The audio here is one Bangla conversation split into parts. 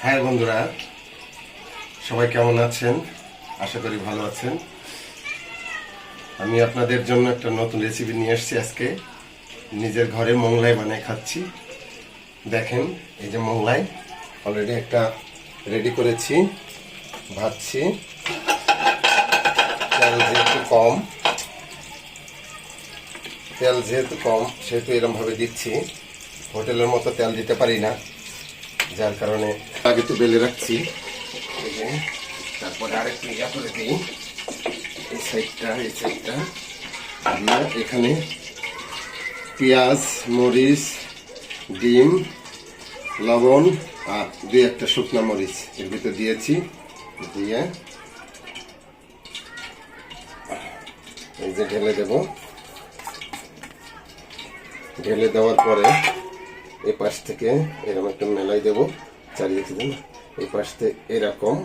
হ্যাঁ বন্ধুরা, সবাই কেমন আছেন? আশা করি ভালো আছেন। আমি আপনাদের জন্য একটা নতুন রেসিপি নিয়ে এসেছি। আজকে নিজের ঘরে মোগলাই বানিয়ে খাচ্ছি। দেখেন, এই যে মোগলাই অলরেডি একটা রেডি করেছি, ভাজছি। তেল যেহেতু কম সেহেতু এরকমভাবে দিচ্ছি। হোটেলের মতো তেল দিতে পারি না, যার কারণে আগে তো বেলে রাখছি। তারপরে আরেকটু ইয়া করে দিই, এই সাইডটা দিয়ে এখানে পেঁয়াজ, মরিচ, ডিম, লবণ আর দুই একটা শুকনো মরিচ এর ভিতরে দিয়েছি। দিয়ে এই যে ঢেলে দেব। ঢেলে দেওয়ার পরে এই পাশ থেকে এরকম একটা মেলাই দেবো চারিদিকে। এই পাশ থেকে এরকম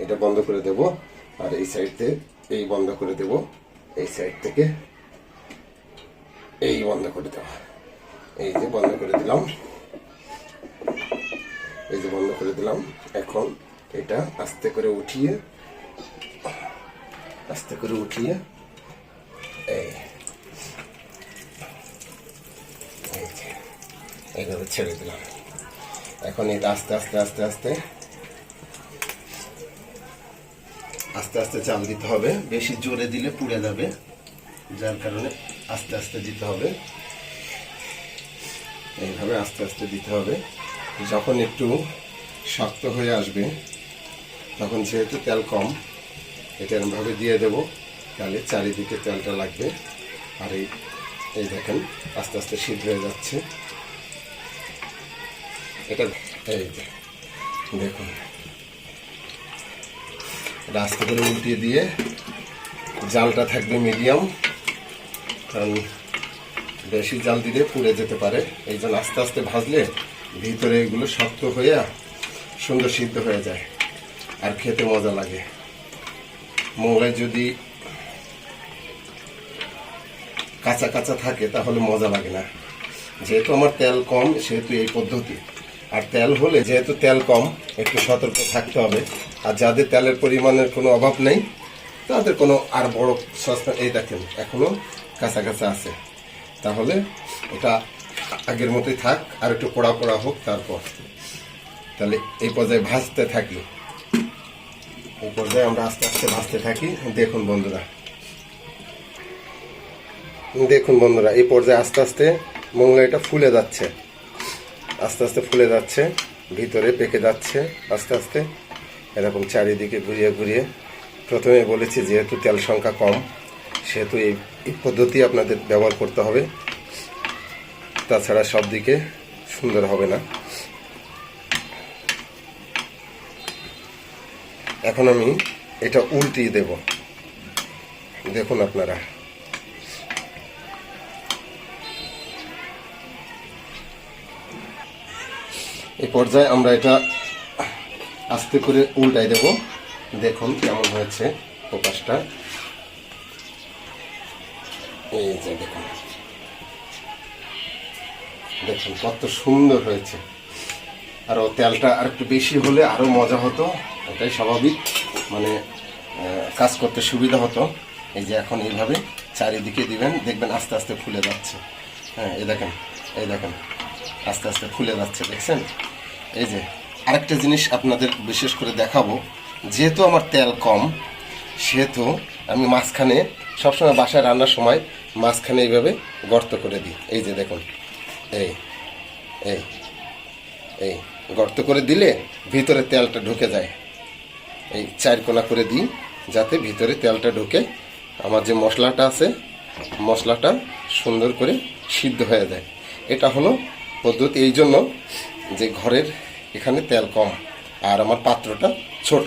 এটা বন্ধ করে দেব, আর এই সাইড থেকে এই বন্ধ করে দেব, এই সাইড থেকে এই বন্ধ করে দেব। এই যে বন্ধ করে দিলাম, এই যে বন্ধ করে দিলাম। এখন এটা আস্তে করে উঠিয়ে এইভাবে ছেড়ে দিলাম। এখন এটা আস্তে আস্তে চাল দিতে হবে। বেশি জোরে দিলে পুড়ে যাবে, যার কারণে আস্তে আস্তে দিতে হবে। এইভাবে আস্তে আস্তে দিতে হবে। যখন একটু শক্ত হয়ে আসবে তখন যেহেতু তেল কম, এটা এরকমভাবে দিয়ে দেব, তাহলে চারিদিকে তেলটা লাগবে। আর এই দেখেন আস্তে আস্তে সিদ্ধ হয়ে যাচ্ছে এটা। এই যে দেখুন, এটা আস্তে করে উল্টিয়ে দিয়ে জালটা থাকবে মিডিয়াম, কারণ বেশি জাল দিলে পুড়ে যেতে পারে। এই জন্য আস্তে আস্তে ভাজলে ভিতরে এগুলো শক্ত হয়ে সুন্দর সিদ্ধ হয়ে যায় আর খেতে মজা লাগে। মোগলাই যদি কাঁচা কাঁচা থাকে তাহলে মজা লাগে না। যেহেতু আমার তেল কম সেহেতু এই পদ্ধতি। আর তেল হলে যেহেতু তেল কম, একটু সতর্ক থাকতে হবে। আর যাদের তেলের পরিমাণের কোনো অভাব নেই তাদের কোনো আর বড় সসপ্যান, এই দেখেন এখনো কাঁচা কাঁচা আছে, তাহলে এটা আগের মতোই থাক, আর একটু পোড়া পোড়া হোক। তারপর তাহলে এই পর্যায়ে ভাজতে থাকি। এই পর্যায়ে আমরা আস্তে আস্তে ভাজতে থাকি। দেখুন বন্ধুরা, এই পর্যায়ে আস্তে আস্তে মোগলাইটা ফুলে যাচ্ছে, আস্তে আস্তে ফুলে যাচ্ছে, ভিতরে পেকে যাচ্ছে আস্তে আস্তে। এরকম চারিদিকে ঘুরিয়ে প্রথমে বলেছি যেহেতু তেল সংখ্যা কম সেহেতু এই পদ্ধতি আপনাদের ব্যবহার করতে হবে, তাছাড়া সব দিকে সুন্দর হবে না। এখন আমি এটা উল্টিয়ে দেব। দেখুন আপনারা, এই পর্যায়ে আমরা এটা আস্তে করে উল্টাই দেব। দেখুন কেমন হয়েছে প্রকাশটা। এই যে দেখুন কত সুন্দর হয়েছে। আরও তেলটা আর একটু বেশি হলে আরও মজা হতো, এটাই স্বাভাবিক, মানে কাজ করতে সুবিধা হতো। এই যে এখন এইভাবে চারিদিকে দিবেন, দেখবেন আস্তে আস্তে ফুলে যাচ্ছে। হ্যাঁ, এই দেখেন আস্তে আস্তে ফুলে যাচ্ছে, দেখছেন? এই যে আরেকটা জিনিস আপনাদের বিশেষ করে দেখাবো, যেহেতু আমার তেল কম সেহেতু আমি মাঝখানে সবসময় বাসায় রান্নার সময় মাঝখানে এইভাবে গর্ত করে দিই। এই যে দেখুন, এই গর্ত করে দিলে ভিতরে তেলটা ঢুকে যায়। এই চার কোনা করে দিই যাতে ভিতরে তেলটা ঢুকে আমার যে মশলাটা আছে মশলাটা সুন্দর করে সিদ্ধ হয়ে যায়। এটা হলো পদ্ধতি, এই জন্য যে ঘরের এখানে তেল কম আর আমার পাত্রটা ছোট।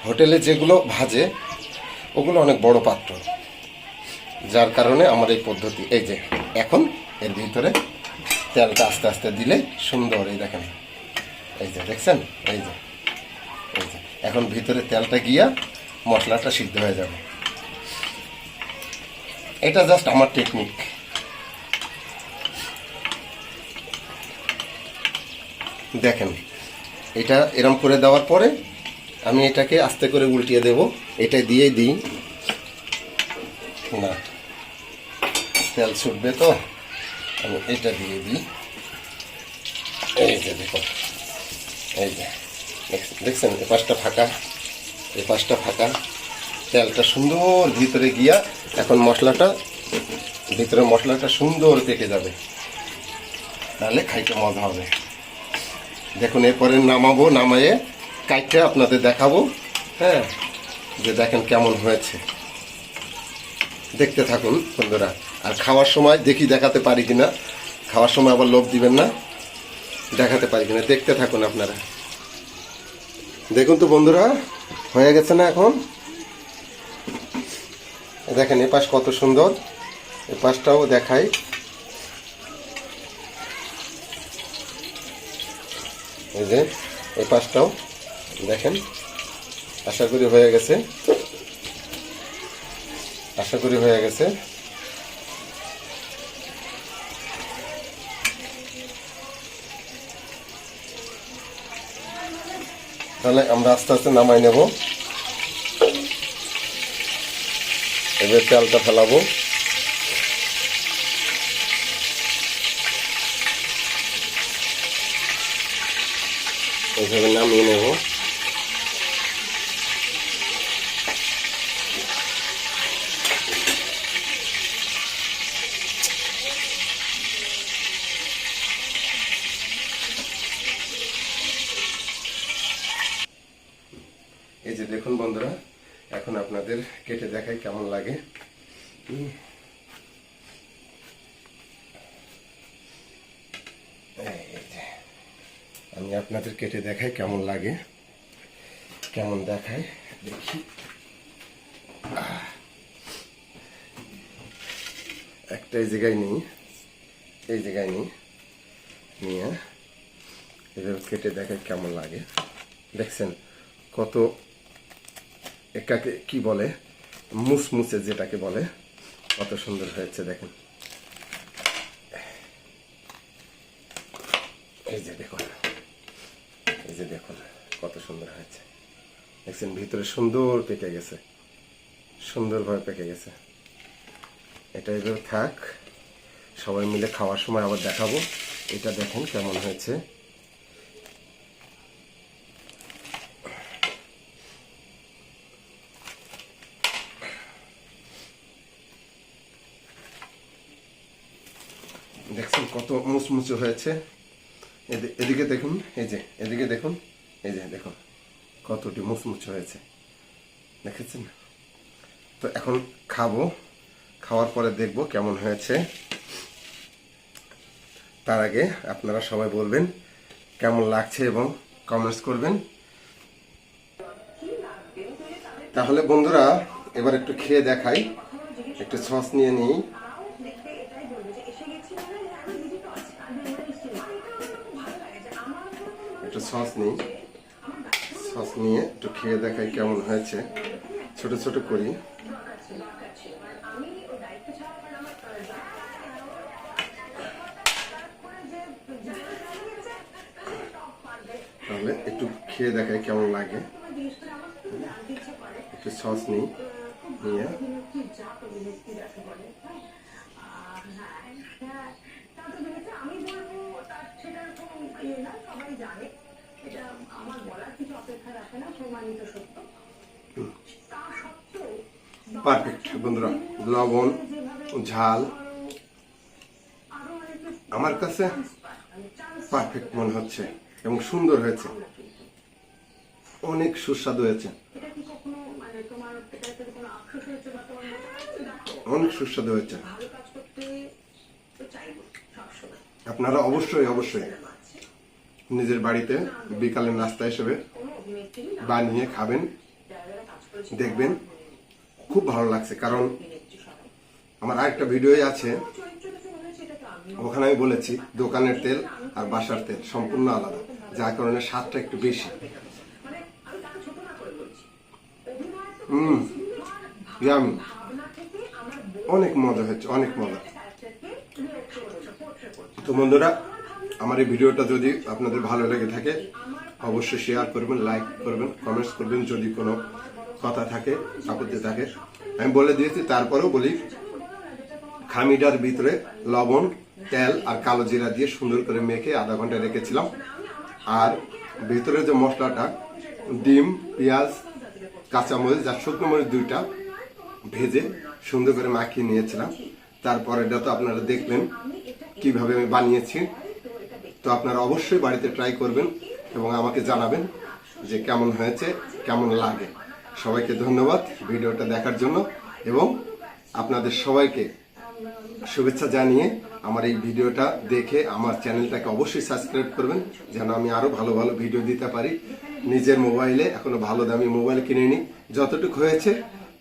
হোটেলে যেগুলো ভাজে ওগুলো অনেক বড় পাত্র, যার কারণে আমার এই পদ্ধতি। এই যে এখন এর ভিতরে তেলটা আস্তে আস্তে দিলে সুন্দর, এই দেখেন, এই যে দেখছেন, এই যে এখন ভিতরে তেলটা গিয়া মশলাটা সিদ্ধ হয়ে যাবে। এটা জাস্ট আমার টেকনিক। দেখেন এটা এরম করে দেওয়ার পরে আমি এটাকে আস্তে করে উল্টিয়ে দেব। এটা দিয়ে দিই না, তেল ছুটবে তো, আমি এটা দিয়ে দিই। এই যে দেখো, এই যে দেখছেন এ পাশটা ফাঁকা, এই পাশটা ফাঁকা, তেলটা সুন্দর ভিতরে গিয়া এখন মশলাটা ভিতরে মশলাটা সুন্দর পেকে যাবে, তাহলে খাইতে মজা হবে। দেখুন এরপরে নামাবো, নামায়ে কাইটটা আপনাদের দেখাবো। হ্যাঁ, যে দেখেন কেমন হয়েছে, দেখতে থাকুন বন্ধুরা। আর খাওয়ার সময় দেখি দেখাতে পারি কিনা, খাওয়ার সময় আবার লোভ দিবেন না, দেখাতে পারি কিনা, দেখতে থাকুন আপনারা। দেখুন তো বন্ধুরা, হয়ে গেছে না এখন? দেখেন এ পাশ কত সুন্দর, এ পাশটাও দেখাই। এই যে এই পাশটাও দেখেন, আশা করি হয়ে গেছে, আশা করি হয়ে গেছে। তাহলে আমরা আস্তে আস্তে নামাই নেব। এবার তেলটা ফেলাবো। এইভাবে নামিয়ে নেব। এই যে দেখুন বন্ধুরা, এখন আপনাদের কেটে দেখাই কেমন লাগে। আমি আপনাদের কেটে দেখাই কেমন লাগে, কেমন দেখায় দেখি। একটা এই জায়গায় নিই, এই জায়গায় নিই, নিয়ে এভাবে কেটে দেখাই কেমন লাগে। দেখছেন কত এটাকে কি বলে, মুসমুসে যেটাকে বলে, কত সুন্দর হয়েছে দেখেন। এই যে দেখুন, এই যে দেখুন কত সুন্দর হয়েছে, দেখছেন ভিতরে সুন্দর পেকে গেছে, সুন্দরভাবে পেকে গেছে। এটা এভাবে থাক, সবাই মিলে খাওয়ার সময় আবার দেখাবো। এটা দেখেন কেমন হয়েছে। দেখছেন কত মুচমুচে হয়েছে। এদিকে দেখুন, এই যে এদিকে দেখুন, এই যে দেখুন কতটি মুচমুচে হয়েছে, দেখেছেন? তো এখন খাবো, খাওয়ার পরে দেখবো কেমন হয়েছে। তার আগে আপনারা সবাই বলবেন কেমন লাগছে এবং কমেন্টস করবেন। তাহলে বন্ধুরা এবার একটু খেয়ে দেখাই, একটু সস নিয়ে নিই। একটু সস নিই, সস নিয়ে একটু খেয়ে দেখাই কেমন হয়েছে। ছোট ছোট করি। তাহলে একটু খেয়ে দেখাই কেমন লাগে। একটু সস নিই, নিয়ে পারফেক্ট বন্ধুরা, লবণ ঝাল আমার কাছে পারফেক্ট মনে হচ্ছে এবং সুন্দর হয়েছে, অনেক সুস্বাদু হয়েছে, অনেক সুস্বাদু হয়েছে। আপনারা অবশ্যই অবশ্যই নিজের বাড়িতে বিকালের নাস্তা হিসেবে বানিয়ে খাবেন, দেখবেন খুব ভালো লাগছে। কারণ আমার আরেকটা ভিডিও আছে, ওখানে আমি বলেছি দোকানের তেল আর বাসার তেল সম্পূর্ণ আলাদা, যার কারণে স্বাদটা একটু বেশি। অনেক মজা হচ্ছে, অনেক মজা। তো বন্ধুরা আমার এই ভিডিওটা যদি আপনাদের ভালো লেগে থাকে অবশ্যই শেয়ার করবেন, লাইক করবেন, কমেন্টস করবেন। যদি কোনো কথা থাকে, আপত্তি থাকে আমি বলে দিয়েছি, তারপরেও বলি। খামিটার ভিতরে লবণ, তেল আর কালো জিরা দিয়ে সুন্দর করে মেখে আধা ঘন্টা রেখেছিলাম। আর ভিতরে যে মশলাটা, ডিম, পেঁয়াজ, কাঁচামরিচ আর শুকনো মরিচ 2টা ভেজে সুন্দর করে মাখিয়ে নিয়েছিলাম। তারপরে এটা তো আপনারা দেখলেন কিভাবে আমি বানিয়েছি। তো আপনারা অবশ্যই বাড়িতে ট্রাই করবেন এবং আমাকে জানাবেন যে কেমন হয়েছে, কেমন লাগে। সবাইকে ধন্যবাদ ভিডিওটা দেখার জন্য এবং আপনাদের সবাইকে শুভেচ্ছা জানিয়ে আমার এই ভিডিওটা দেখে আমার চ্যানেলটাকে অবশ্যই সাবস্ক্রাইব করবেন, যেন আমি আরো ভালো ভালো ভিডিও দিতে পারি। নিজের মোবাইলে এখনো ভালো দামি মোবাইল কিনিনি, যতটুকু হয়েছে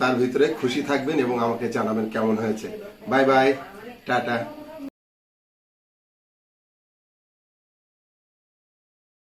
তার ভিতরে খুশি থাকবেন এবং আমাকে জানাবেন কেমন হয়েছে। Bye bye, tata.